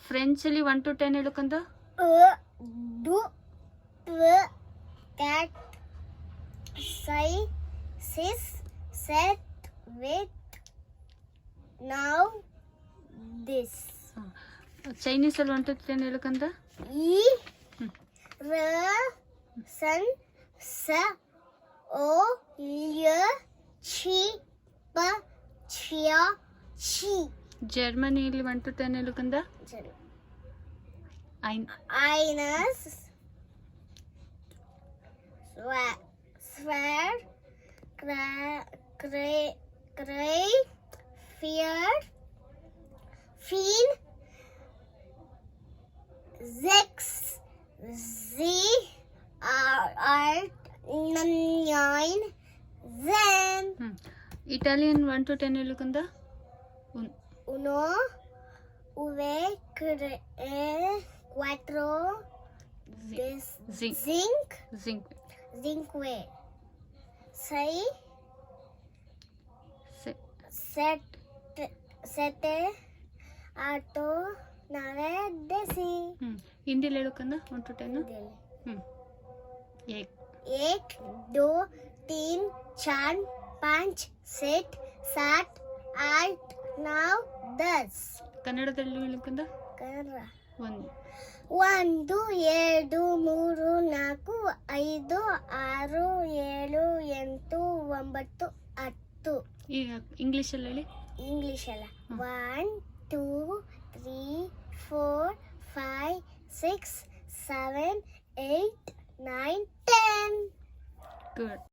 ಫ್ರೆಂಚಲ್ಲಿ 1 to 10 ಹೇಳು ಕಂದ. du, tw, tat, sai, sis, set, wait, now, this. ಚೈನೀಸಲ್ಲಿ 1 to 10 ಹೇಳು ಕಂದ. E, r, san, sa, o, ly, chi, pa, chia, chi. ಜರ್ಮನಿಯಲ್ಲಿ 1 to 10 ಹೇಳು ಕಂದ. Eines, Swear, Grey, Fear, Fien, Six, Art, 9, Zen. Italian 1 to 10 ಹೇಳು ಕಂದ. Uno, due, tre, quattro, cinque, sei, sette, otto, nove, 10. ಹಿಂದಿಲಿ ಹೇಳು ಕಂದ 1 to 10. एक, दो, तीन, चार, पाँच, छः, सात, आठ, नौ, 10. ಕನ್ನಡದಲ್ಲಿ ಹೇಳು ಕಂದ. ಕನ್ನಡ 1 1 2 3 4 5 6 7 8 9 10. ಈಗ ಇಂಗ್ಲೀಷಲ್ಲಿ ಹೇಳಿ. ಇಂಗ್ಲಿಷ್ ಅಲ್ಲ. 1 2 3 4 5 6 7 8 9 10. ಗುಡ್.